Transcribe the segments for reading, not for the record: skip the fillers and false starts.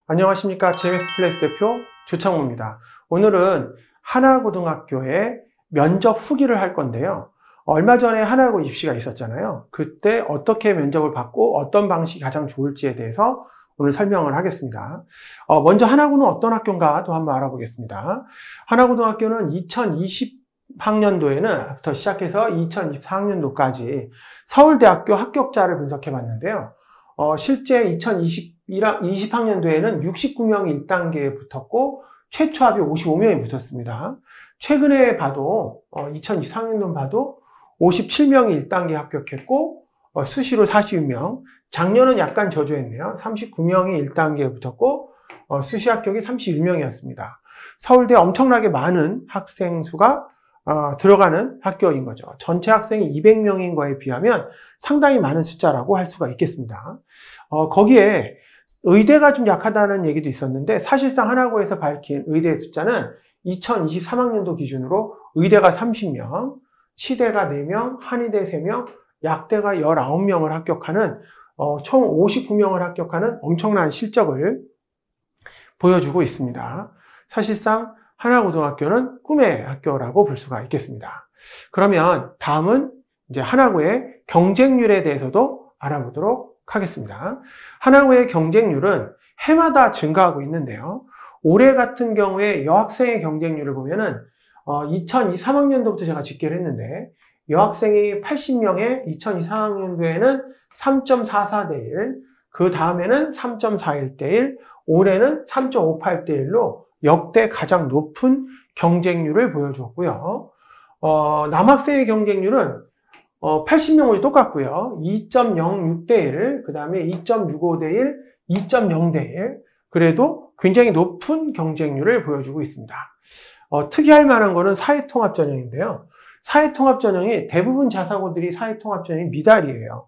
안녕하십니까. GMX플레이스 대표 조창모입니다. 오늘은 하나고등학교의 면접 후기를 할 건데요. 얼마 전에 하나고 입시가 있었잖아요. 그때 어떻게 면접을 받고 어떤 방식이 가장 좋을지에 대해서 오늘 설명을 하겠습니다. 먼저 하나고는 어떤 학교인가 또 한번 알아보겠습니다. 하나고등학교는 2020학년도에는 시작해서 2024학년도까지 서울대학교 합격자를 분석해 봤는데요. 실제 2020학년도에는 69명이 1단계에 붙었고 최초 합이 55명이 붙었습니다. 최근에 봐도 2023학년도 봐도 57명이 1단계 합격했고 수시로 42명, 작년은 약간 저조했네요. 39명이 1단계에 붙었고 수시 합격이 31명이었습니다. 서울대 엄청나게 많은 학생 수가 들어가는 학교인 거죠. 전체 학생이 200명인 거에 비하면 상당히 많은 숫자라고 할 수가 있겠습니다. 거기에 의대가 좀 약하다는 얘기도 있었는데 사실상 하나고에서 밝힌 의대의 숫자는 2023학년도 기준으로 의대가 30명, 치대가 4명, 한의대 3명, 약대가 19명을 합격하는 총 59명을 합격하는 엄청난 실적을 보여주고 있습니다. 사실상 하나고등학교는 꿈의 학교라고 볼 수가 있겠습니다. 그러면 다음은 이제 하나고의 경쟁률에 대해서도 알아보도록 하겠습니다. 하나고의 경쟁률은 해마다 증가하고 있는데요. 올해 같은 경우에 여학생의 경쟁률을 보면은 2023학년도부터 제가 집계를 했는데 여학생이 80명에 2024학년도에는 3.44대 1, 그 다음에는 3.41대 1, 올해는 3.58대 1로 역대 가장 높은 경쟁률을 보여주었고요. 남학생의 경쟁률은 80명이 똑같고요. 2.06대 1, 그 다음에 2.65대 1, 2.0대 1, 그래도 굉장히 높은 경쟁률을 보여주고 있습니다. 특이할 만한 거는 사회통합전형인데요. 사회통합전형이 대부분 자사고들이 사회통합전형이 미달이에요.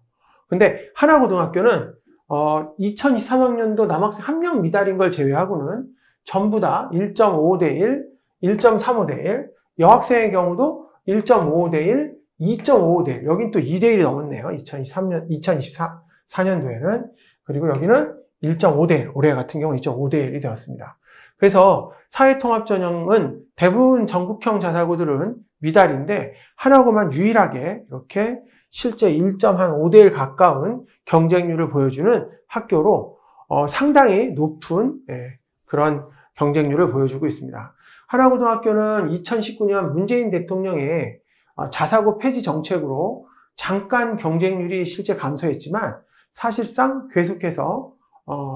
근데 하나고등학교는 2023학년도 남학생 1명 미달인 걸 제외하고는 전부 다 1.5대 1, 1.35대 1, 여학생의 경우도 1.55대 1, 2.55대 1, 여긴 또 2대 1이 넘었네요. 2024년도에는. 그리고 여기는 1.5대 1, 올해 같은 경우 2.5대 1이 되었습니다. 그래서 사회통합전형은 대부분 전국형 자사고들은 미달인데 하나고만 유일하게 이렇게 실제 1.5대 1 가까운 경쟁률을 보여주는 학교로 상당히 높은 그런 경쟁률을 보여주고 있습니다. 하나고등학교는 2019년 문재인 대통령의 자사고 폐지 정책으로 잠깐 경쟁률이 실제 감소했지만 사실상 계속해서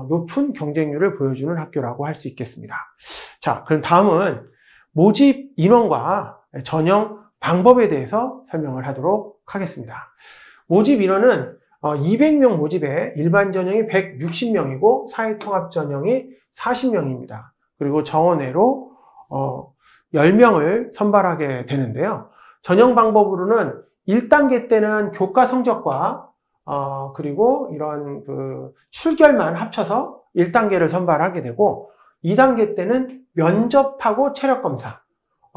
높은 경쟁률을 보여주는 학교라고 할 수 있겠습니다. 자, 그럼 다음은 모집 인원과 전형 방법에 대해서 설명을 하도록 하겠습니다. 모집 인원은 200명 모집에 일반 전형이 160명이고 사회통합 전형이 40명입니다. 그리고 정원외로 10명을 선발하게 되는데요. 전형 방법으로는 1단계 때는 교과 성적과 그리고 이런 출결만 합쳐서 1단계를 선발하게 되고 2단계 때는 면접하고 체력검사,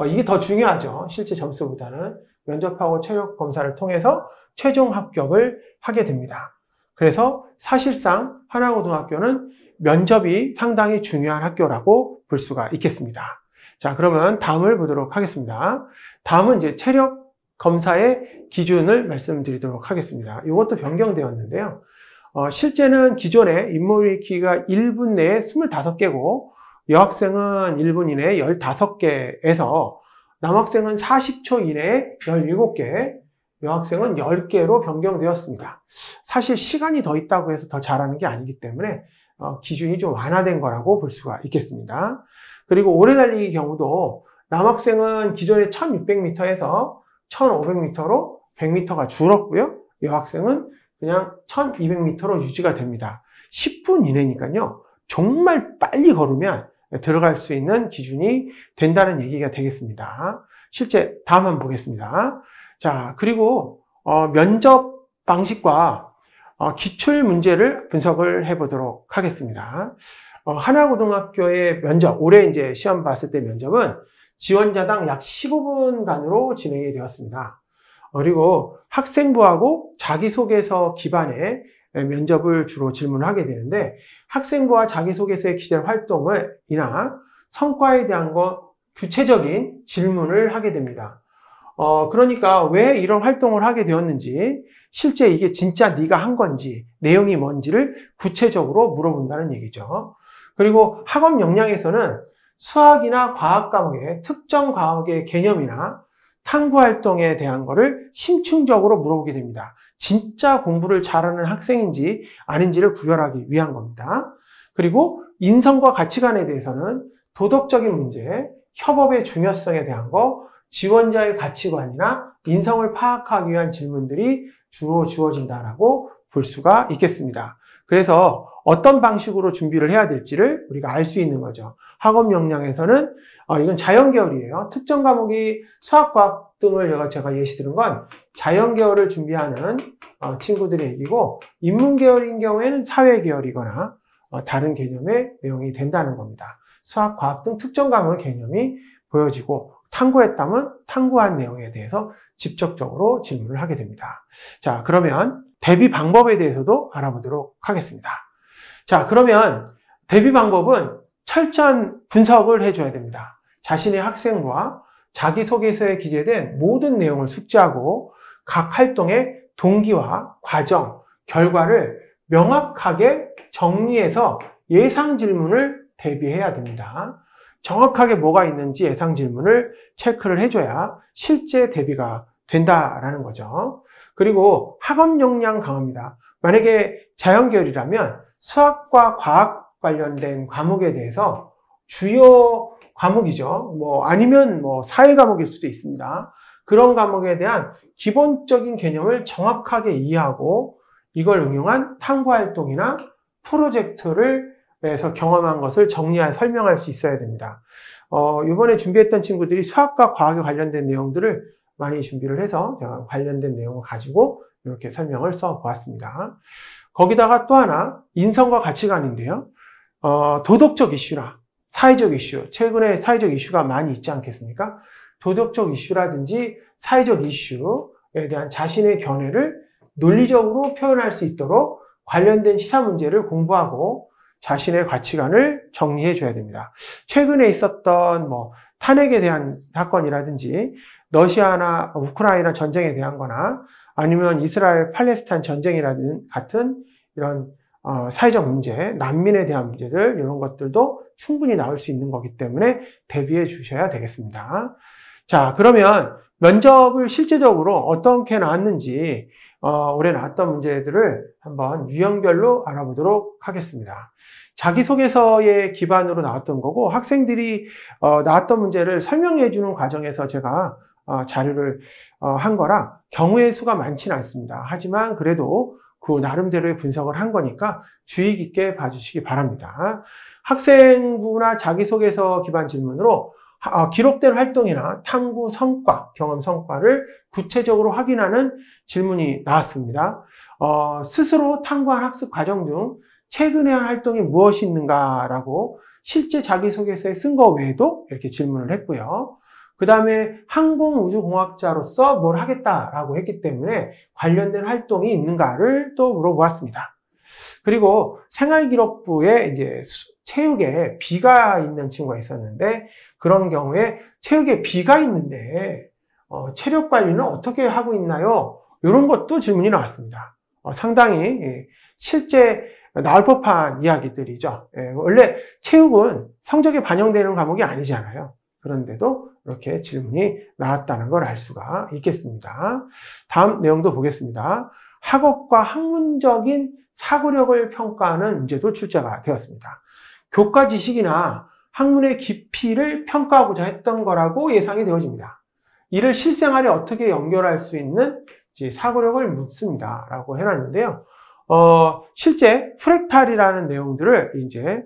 이게 더 중요하죠. 실제 점수보다는 면접하고 체력검사를 통해서 최종 합격을 하게 됩니다. 그래서 사실상 하나고등학교는 면접이 상당히 중요한 학교라고 볼 수가 있겠습니다. 자, 그러면 다음을 보도록 하겠습니다. 다음은 이제 체력 검사의 기준을 말씀드리도록 하겠습니다. 이것도 변경되었는데요. 실제는 기존에 인물 읽기가 1분 내에 25개고 여학생은 1분 이내에 15개에서 남학생은 40초 이내에 17개, 여학생은 10개로 변경되었습니다. 사실 시간이 더 있다고 해서 더 잘하는 게 아니기 때문에 기준이 좀 완화된 거라고 볼 수가 있겠습니다. 그리고 오래 달리기 경우도 남학생은 기존에 1600m에서 1500m로 100m가 줄었고요. 여학생은 그냥 1200m로 유지가 됩니다. 10분 이내니까요. 정말 빨리 걸으면 들어갈 수 있는 기준이 된다는 얘기가 되겠습니다. 실제 다음 한번 보겠습니다. 자, 그리고 면접 방식과 기출 문제를 분석을 해보도록 하겠습니다. 하나고등학교의 면접, 올해 이제 시험 봤을 때 면접은 지원자당 약 15분간으로 진행이 되었습니다. 그리고 학생부하고 자기소개서 기반의 면접을 주로 질문을 하게 되는데, 학생부와 자기소개서의 기재 활동이나 성과에 대한 구체적인 질문을 하게 됩니다. 그러니까 왜 이런 활동을 하게 되었는지, 실제 이게 진짜 네가 한 건지, 내용이 뭔지를 구체적으로 물어본다는 얘기죠. 그리고 학업 역량에서는 수학이나 과학 과목의 특정 과목의 개념이나 탐구 활동에 대한 거를 심층적으로 물어보게 됩니다. 진짜 공부를 잘하는 학생인지 아닌지를 구별하기 위한 겁니다. 그리고 인성과 가치관에 대해서는 도덕적인 문제, 협업의 중요성에 대한 거, 지원자의 가치관이나 인성을 파악하기 위한 질문들이 주로 주어진다라고 볼 수가 있겠습니다. 그래서 어떤 방식으로 준비를 해야 될지를 우리가 알 수 있는 거죠. 학업 역량에서는 이건 자연계열이에요. 특정 과목이 수학, 과학 등을 제가 예시 들은 건 자연계열을 준비하는 친구들의 얘기고, 인문계열인 경우에는 사회계열이거나 다른 개념의 내용이 된다는 겁니다. 수학, 과학 등 특정 과목의 개념이 보여지고, 탐구했다면 탐구한 내용에 대해서 직접적으로 질문을 하게 됩니다. 자, 그러면 대비 방법에 대해서도 알아보도록 하겠습니다. 자, 그러면 대비 방법은 철저한 분석을 해줘야 됩니다. 자신의 학생부와 자기소개서에 기재된 모든 내용을 숙지하고 각 활동의 동기와 과정, 결과를 명확하게 정리해서 예상 질문을 대비해야 됩니다. 정확하게 뭐가 있는지 예상 질문을 체크를 해줘야 실제 대비가 된다라는 거죠. 그리고 학업 역량 강화입니다. 만약에 자연계열이라면 수학과 과학 관련된 과목에 대해서 주요 과목이죠. 아니면 사회 과목일 수도 있습니다. 그런 과목에 대한 기본적인 개념을 정확하게 이해하고 이걸 응용한 탐구 활동이나 프로젝트를 에서 경험한 것을 설명할 수 있어야 됩니다. 이번에 준비했던 친구들이 수학과 과학에 관련된 내용들을 많이 준비를 해서 제가 관련된 내용을 가지고 이렇게 설명을 써보았습니다. 거기다가 또 하나, 인성과 가치관인데요. 도덕적 이슈나 사회적 이슈, 최근에 사회적 이슈가 많이 있지 않겠습니까? 도덕적 이슈라든지 사회적 이슈에 대한 자신의 견해를 논리적으로 표현할 수 있도록 관련된 시사 문제를 공부하고 자신의 가치관을 정리해 줘야 됩니다. 최근에 있었던 탄핵에 대한 사건이라든지 러시아나 우크라이나 전쟁에 대한 거나 아니면 이스라엘 팔레스타인 전쟁이라든 같은 이런 사회적 문제, 난민에 대한 문제들, 이런 것들도 충분히 나올 수 있는 거기 때문에 대비해 주셔야 되겠습니다. 자, 그러면 면접을 실제적으로 어떻게 나왔는지 올해 나왔던 문제들을 한번 유형별로 알아보도록 하겠습니다. 자기소개서의 기반으로 나왔던 거고, 학생들이 나왔던 문제를 설명해 주는 과정에서 제가 자료를 한 거라 경우의 수가 많지는 않습니다. 하지만 그래도 그 나름대로의 분석을 한 거니까 주의 깊게 봐주시기 바랍니다. 학생부나 자기소개서 기반 질문으로 기록된 활동이나 탐구 성과, 경험 성과를 구체적으로 확인하는 질문이 나왔습니다. 스스로 탐구한 학습 과정 중 최근에 한 활동이 무엇이 있는가라고 실제 자기소개서에 쓴 거 외에도 이렇게 질문을 했고요. 그 다음에 항공우주공학자로서 뭘 하겠다라고 했기 때문에 관련된 활동이 있는가를 또 물어보았습니다. 그리고 생활기록부에 이제 체육에 B가 있는 친구가 있었는데, 그런 경우에 체육에 B가 있는데 체력 관리는 어떻게 하고 있나요? 이런 것도 질문이 나왔습니다. 상당히 실제 나올 법한 이야기들이죠. 원래 체육은 성적에 반영되는 과목이 아니잖아요. 그런데도 이렇게 질문이 나왔다는 걸 알 수가 있겠습니다. 다음 내용도 보겠습니다. 학업과 학문적인 사고력을 평가하는 문제도 출제가 되었습니다. 교과 지식이나 학문의 깊이를 평가하고자 했던 거라고 예상이 되어집니다. 이를 실생활에 어떻게 연결할 수 있는 사고력을 묻습니다. 라고 해놨는데요. 실제 프랙탈이라는 내용들을 이제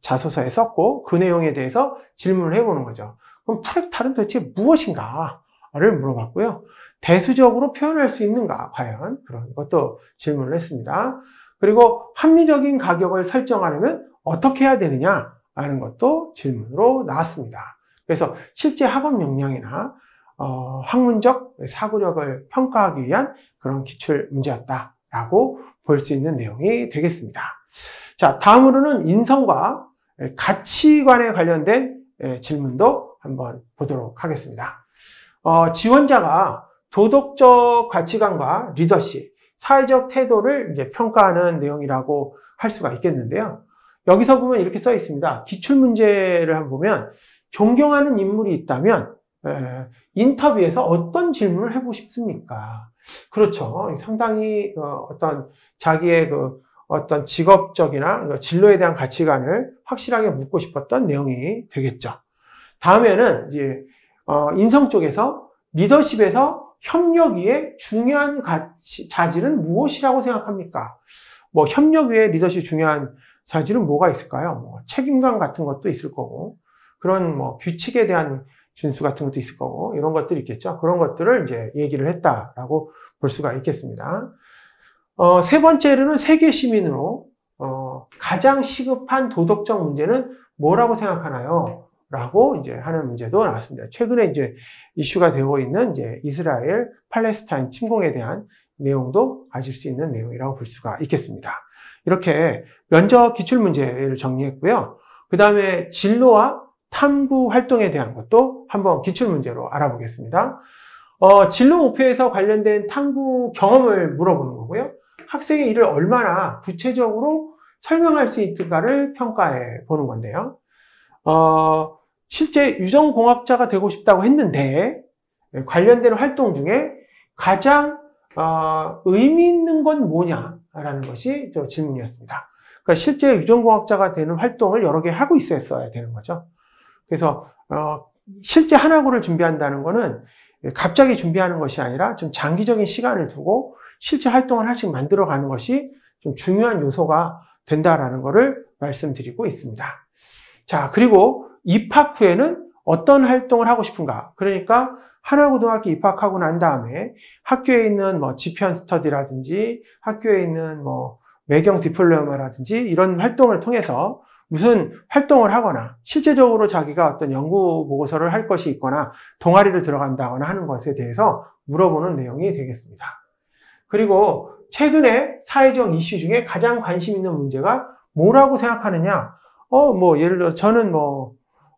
자소서에 썼고, 그 내용에 대해서 질문을 해보는 거죠. 그럼 프랙탈은 도대체 무엇인가를 물어봤고요. 대수적으로 표현할 수 있는가, 과연? 그런 것도 질문을 했습니다. 그리고 합리적인 가격을 설정하려면 어떻게 해야 되느냐 하는 것도 질문으로 나왔습니다. 그래서 실제 학업 역량이나 학문적 사고력을 평가하기 위한 그런 기출 문제였다라고 볼 수 있는 내용이 되겠습니다. 자, 다음으로는 인성과 가치관에 관련된 질문도 한번 보도록 하겠습니다. 지원자가 도덕적 가치관과 리더십, 사회적 태도를 이제 평가하는 내용이라고 할 수가 있겠는데요. 여기서 보면 이렇게 써 있습니다. 기출문제를 한번 보면 존경하는 인물이 있다면 인터뷰에서 어떤 질문을 해보고 싶습니까? 그렇죠. 상당히 어떤 자기의 어떤 직업적이나 진로에 대한 가치관을 확실하게 묻고 싶었던 내용이 되겠죠. 다음에는 이제 인성 쪽에서 리더십에서 협력 위에 중요한 자질은 무엇이라고 생각합니까? 뭐 협력 위에 리더십 중요한 자질은 뭐가 있을까요? 뭐 책임감 같은 것도 있을 거고, 그런 뭐 규칙에 대한 준수 같은 것도 있을 거고, 이런 것들이 있겠죠. 그런 것들을 이제 얘기를 했다라고 볼 수가 있겠습니다. 세 번째로는 세계 시민으로 가장 시급한 도덕적 문제는 뭐라고 생각하나요? 라고 이제 하는 문제도 나왔습니다. 최근에 이제 이슈가 되고 있는 이제 이스라엘 팔레스타인 침공에 대한 내용도 가질 수 있는 내용이라고 볼 수가 있겠습니다. 이렇게 면접 기출 문제를 정리했고요. 그 다음에 진로와 탐구 활동에 대한 것도 한번 기출 문제로 알아보겠습니다. 진로 목표에서 관련된 탐구 경험을 물어보는 거고요. 학생의 일을 얼마나 구체적으로 설명할 수 있을까를 평가해 보는 건데요. 실제 유전공학자가 되고 싶다고 했는데 관련된 활동 중에 가장 의미 있는 건 뭐냐라는 것이 질문이었습니다. 그러니까 실제 유전공학자가 되는 활동을 여러 개 하고 있어야 되는 거죠. 그래서 실제 한 학구를 준비한다는 거는 갑자기 준비하는 것이 아니라 좀 장기적인 시간을 두고 실제 활동을 하나씩 만들어가는 것이 좀 중요한 요소가 된다라는 것을 말씀드리고 있습니다. 자, 그리고 입학 후에는 어떤 활동을 하고 싶은가? 그러니까 하나고등학교 입학하고 난 다음에 학교에 있는 뭐 지편 스터디라든지 학교에 있는 뭐 매경 디플로마라든지 이런 활동을 통해서 무슨 활동을 하거나 실제적으로 자기가 어떤 연구 보고서를 할 것이 있거나 동아리를 들어간다거나 하는 것에 대해서 물어보는 내용이 되겠습니다. 그리고 최근에 사회적 이슈 중에 가장 관심 있는 문제가 뭐라고 생각하느냐? 뭐 예를 들어 저는 뭐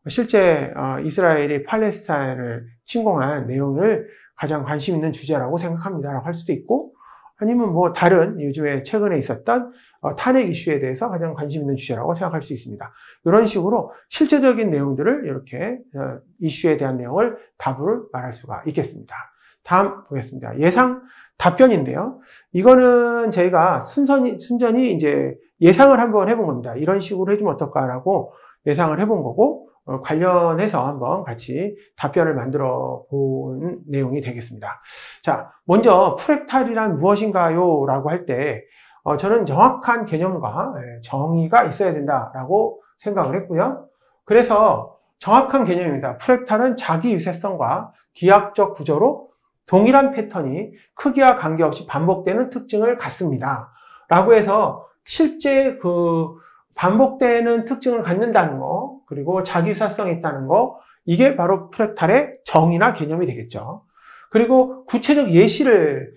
실제 이스라엘이 팔레스타인을 침공한 내용을 가장 관심 있는 주제라고 생각합니다라고 할 수도 있고, 아니면 뭐 다른 요즘에 최근에 있었던 탄핵 이슈에 대해서 가장 관심 있는 주제라고 생각할 수 있습니다. 이런 식으로 실제적인 내용들을 이렇게 이슈에 대한 내용을 답을 말할 수가 있겠습니다. 다음 보겠습니다. 예상 답변인데요. 이거는 저희가 순전히 이제 예상을 한번 해본 겁니다. 이런 식으로 해주면 어떨까라고 예상을 해본 거고, 관련해서 한번 같이 답변을 만들어 본 내용이 되겠습니다. 자, 먼저 프랙탈이란 무엇인가요? 라고 할 때 저는 정확한 개념과 정의가 있어야 된다라고 생각을 했고요. 그래서 정확한 개념입니다. 프랙탈은 자기 유사성과 기하학적 구조로 동일한 패턴이 크기와 관계없이 반복되는 특징을 갖습니다. 라고 해서 실제 반복되는 특징을 갖는다는 거, 그리고 자기유사성이 있다는 거, 이게 바로 프랙탈의 정의나 개념이 되겠죠. 그리고 구체적 예시를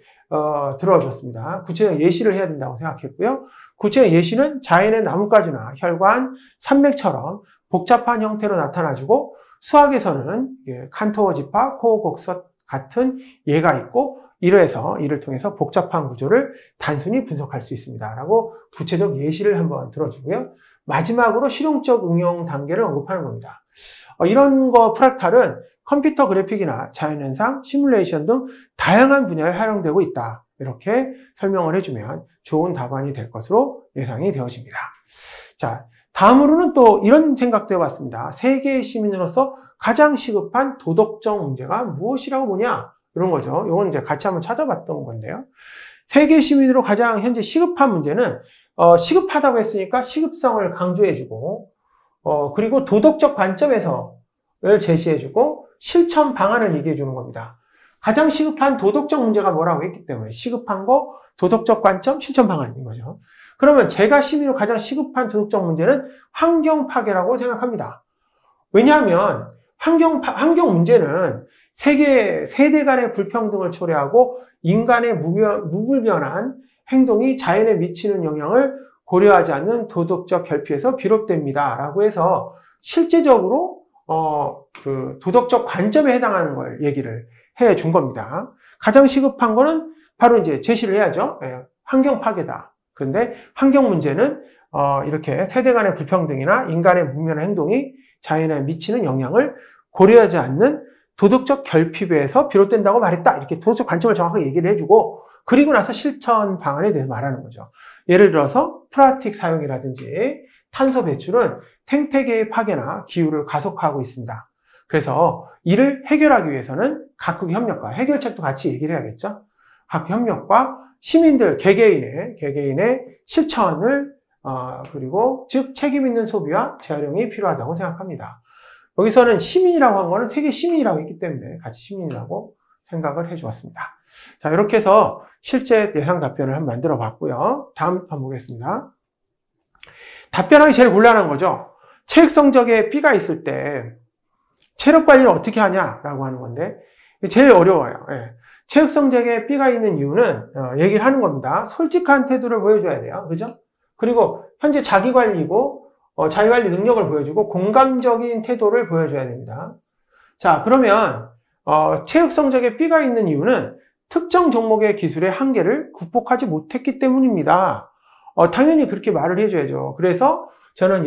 들어줬습니다. 구체적 예시를 해야 된다고 생각했고요. 구체적 예시는 자연의 나뭇가지나 혈관, 산맥처럼 복잡한 형태로 나타나지고, 수학에서는 칸토어 집합, 코어 곡선 같은 예가 있고, 이를 통해서 복잡한 구조를 단순히 분석할 수 있습니다. 라고 구체적 예시를 한번 들어주고요. 마지막으로 실용적 응용 단계를 언급하는 겁니다. 이런 프랙탈은 컴퓨터 그래픽이나 자연현상, 시뮬레이션 등 다양한 분야에 활용되고 있다. 이렇게 설명을 해주면 좋은 답안이 될 것으로 예상이 되어집니다. 자, 다음으로는 또 이런 생각도 해봤습니다. 세계의 시민으로서 가장 시급한 도덕적 문제가 무엇이라고 보냐? 이런 거죠. 이건 이제 같이 한번 찾아봤던 건데요. 세계 시민으로 가장 현재 시급한 문제는 시급하다고 했으니까 시급성을 강조해주고, 그리고 도덕적 관점에서를 제시해주고 실천 방안을 얘기해주는 겁니다. 가장 시급한 도덕적 문제가 뭐라고 했기 때문에 시급한 거, 도덕적 관점, 실천 방안인 거죠. 그러면 제가 시민으로 가장 시급한 도덕적 문제는 환경 파괴라고 생각합니다. 왜냐하면 환경 문제는 세대 간의 불평등을 초래하고 인간의 무분별한 행동이 자연에 미치는 영향을 고려하지 않는 도덕적 결핍에서 비롯됩니다. 라고 해서 실제적으로 그 도덕적 관점에 해당하는 걸 얘기를 해 준 겁니다. 가장 시급한 거는 바로 이제 제시를 해야죠. 환경 파괴다. 그런데 환경 문제는 이렇게 세대 간의 불평등이나 인간의 무분별한 행동이 자연에 미치는 영향을 고려하지 않는 도덕적 결핍에서 비롯된다고 말했다. 이렇게 도덕적 관점을 정확하게 얘기를 해주고, 그리고 나서 실천 방안에 대해서 말하는 거죠. 예를 들어서 플라스틱 사용이라든지 탄소 배출은 생태계의 파괴나 기후를 가속화하고 있습니다. 그래서 이를 해결하기 위해서는 각국 협력과 해결책도 같이 얘기를 해야겠죠. 각국 협력과 시민들 개개인의 실천을 그리고 즉 책임 있는 소비와 재활용이 필요하다고 생각합니다. 여기서는 시민이라고 한 거는 세계 시민이라고 했기 때문에 같이 시민이라고 생각을 해주었습니다. 자, 이렇게 해서 실제 예상 답변을 한번 만들어 봤고요. 다음 한번 보겠습니다. 답변하기 제일 곤란한 거죠. 체육 성적에 B가 있을 때 체력 관리를 어떻게 하냐라고 하는 건데 제일 어려워요. 체육 성적에 B가 있는 이유는 얘기를 하는 겁니다. 솔직한 태도를 보여줘야 돼요. 그죠? 그리고 현재 자기관리고 자기관리 능력을 보여주고 공감적인 태도를 보여줘야 됩니다. 자, 그러면 체육 성적에 B가 있는 이유는 특정 종목의 기술의 한계를 극복하지 못했기 때문입니다. 당연히 그렇게 말을 해줘야죠. 그래서 저는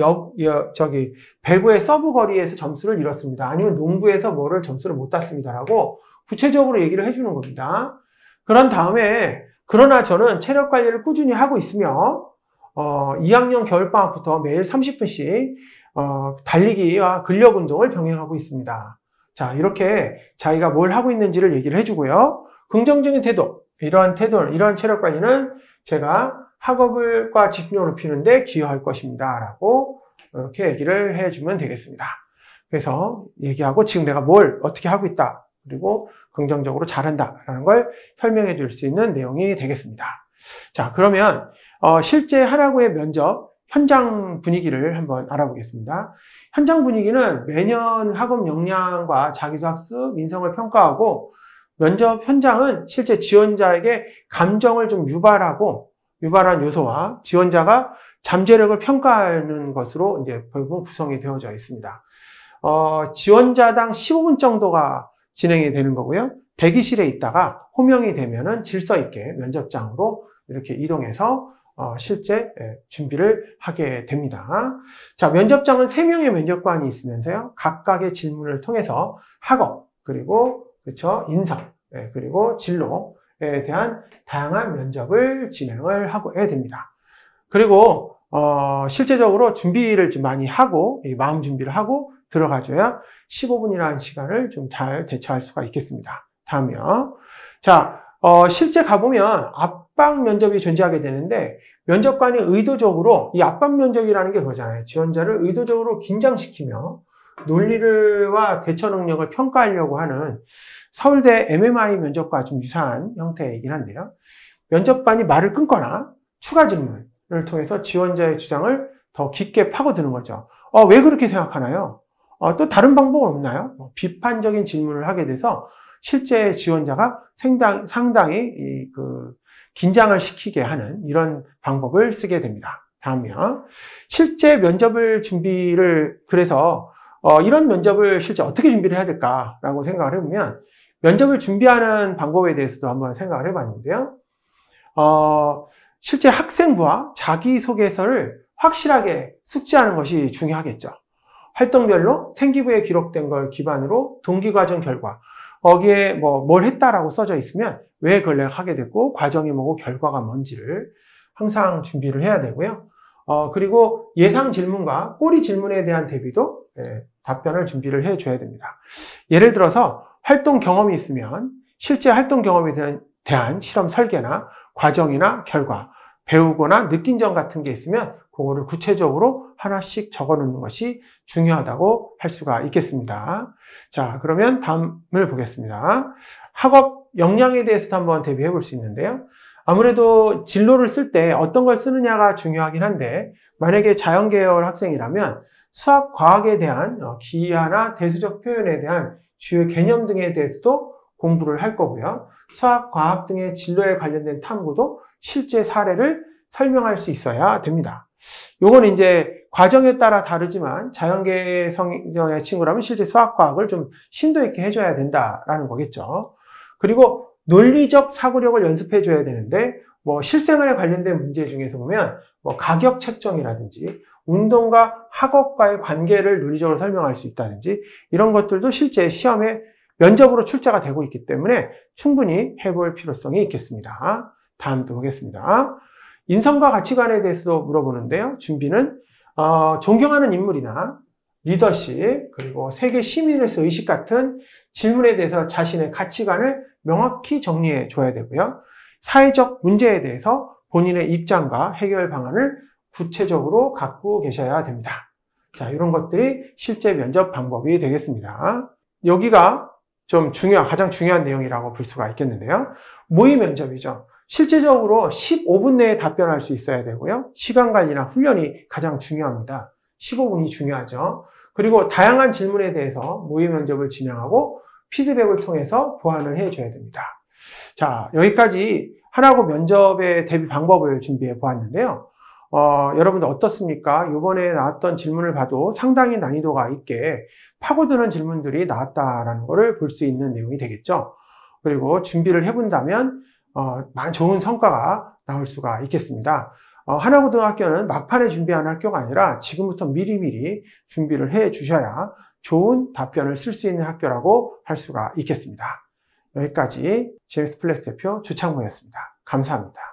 배구의 서브 거리에서 점수를 잃었습니다. 아니면 농구에서 뭐를 점수를 못 땄습니다라고 구체적으로 얘기를 해주는 겁니다. 그런 다음에 그러나 저는 체력 관리를 꾸준히 하고 있으며 2학년 겨울방학부터 매일 30분씩 달리기와 근력 운동을 병행하고 있습니다. 자, 이렇게 자기가 뭘 하고 있는지를 얘기를 해주고요. 긍정적인 태도, 이러한 체력 관리는 제가 학업과 집중력을 높이는데 기여할 것입니다. 라고 이렇게 얘기를 해주면 되겠습니다. 그래서 얘기하고 지금 내가 뭘 어떻게 하고 있다. 그리고 긍정적으로 잘한다. 라는 걸 설명해 줄 수 있는 내용이 되겠습니다. 자, 그러면 실제 하라고의 면접 현장 분위기를 한번 알아보겠습니다. 현장 분위기는 매년 학업 역량과 자기도 학습, 인성을 평가하고 면접 현장은 실제 지원자에게 감정을 좀 유발한 요소와 지원자가 잠재력을 평가하는 것으로 이제 대부분 구성이 되어져 있습니다. 지원자당 15분 정도가 진행이 되는 거고요. 대기실에 있다가 호명이 되면은 질서 있게 면접장으로 이렇게 이동해서 실제 준비를 하게 됩니다. 자, 면접장은 3명의 면접관이 있으면서요. 각각의 질문을 통해서 학업, 그리고 그렇죠, 인성, 그리고 진로에 대한 다양한 면접을 진행을 해야 됩니다. 그리고 실제적으로 준비를 좀 많이 하고 마음 준비를 하고 들어가줘야 15분이라는 시간을 좀 잘 대처할 수가 있겠습니다. 다음이요. 자, 실제 가보면 압박 면접이 존재하게 되는데 면접관이 의도적으로 이 압박 면접이라는 게 그거잖아요. 지원자를 의도적으로 긴장시키며 논리와 대처 능력을 평가하려고 하는 서울대 MMI 면접과 좀 유사한 형태이긴 한데요. 면접관이 말을 끊거나 추가 질문을 통해서 지원자의 주장을 더 깊게 파고드는 거죠. 왜 그렇게 생각하나요? 또 다른 방법은 없나요? 비판적인 질문을 하게 돼서 실제 지원자가 상당히 긴장을 시키게 하는 이런 방법을 쓰게 됩니다. 다음이요. 실제 면접을 그래서 이런 면접을 실제 어떻게 준비를 해야 될까라고 생각을 해보면 면접을 준비하는 방법에 대해서도 한번 생각을 해봤는데요. 실제 학생부와 자기소개서를 확실하게 숙지하는 것이 중요하겠죠. 활동별로 생기부에 기록된 걸 기반으로 동기과정 결과, 거기에 뭘 했다라고 써져 있으면 왜 그걸 내가 하게 됐고, 과정이 뭐고 결과가 뭔지를 항상 준비를 해야 되고요. 그리고 예상 질문과 꼬리 질문에 대한 대비도 답변을 준비를 해줘야 됩니다. 예를 들어서 활동 경험이 있으면 실제 활동 경험에 대한 실험 설계나 과정이나 결과, 배우거나 느낀 점 같은 게 있으면 그거를 구체적으로 하나씩 적어 놓는 것이 중요하다고 할 수가 있겠습니다. 자, 그러면 다음을 보겠습니다. 학업 역량에 대해서도 한번 대비해 볼 수 있는데요. 아무래도 진로를 쓸 때 어떤 걸 쓰느냐가 중요하긴 한데 만약에 자연계열 학생이라면 수학, 과학에 대한 기하나 대수적 표현에 대한 주요 개념 등에 대해서도 공부를 할 거고요. 수학, 과학 등의 진로에 관련된 탐구도 실제 사례를 설명할 수 있어야 됩니다. 요건 이제 과정에 따라 다르지만 자연계 성향의 친구라면 실제 수학, 과학을 좀 심도 있게 해줘야 된다라는 거겠죠. 그리고 논리적 사고력을 연습해줘야 되는데 뭐 실생활에 관련된 문제 중에서 보면 뭐 가격 책정이라든지 운동과 학업과의 관계를 논리적으로 설명할 수 있다든지 이런 것들도 실제 시험에 면접으로 출제가 되고 있기 때문에 충분히 해볼 필요성이 있겠습니다. 다음도 보겠습니다. 인성과 가치관에 대해서도 물어보는데요. 준비는 존경하는 인물이나 리더십, 그리고 세계 시민으로서 의식 같은 질문에 대해서 자신의 가치관을 명확히 정리해 줘야 되고요. 사회적 문제에 대해서 본인의 입장과 해결 방안을 구체적으로 갖고 계셔야 됩니다. 자, 이런 것들이 실제 면접 방법이 되겠습니다. 여기가 좀 가장 중요한 내용이라고 볼 수가 있겠는데요. 모의 면접이죠. 실제적으로 15분 내에 답변할 수 있어야 되고요. 시간 관리나 훈련이 가장 중요합니다. 15분이 중요하죠. 그리고 다양한 질문에 대해서 모의 면접을 진행하고 피드백을 통해서 보완을 해줘야 됩니다. 자, 여기까지 하나고 면접의 대비 방법을 준비해 보았는데요. 여러분들 어떻습니까? 이번에 나왔던 질문을 봐도 상당히 난이도가 있게 파고드는 질문들이 나왔다라는 것을 볼 수 있는 내용이 되겠죠. 그리고 준비를 해본다면 좋은 성과가 나올 수가 있겠습니다. 하나고등학교는 막판에 준비하는 학교가 아니라 지금부터 미리미리 준비를 해 주셔야 좋은 답변을 쓸 수 있는 학교라고 할 수가 있겠습니다. 여기까지 GMS 플렉스 대표 주창모였습니다. 감사합니다.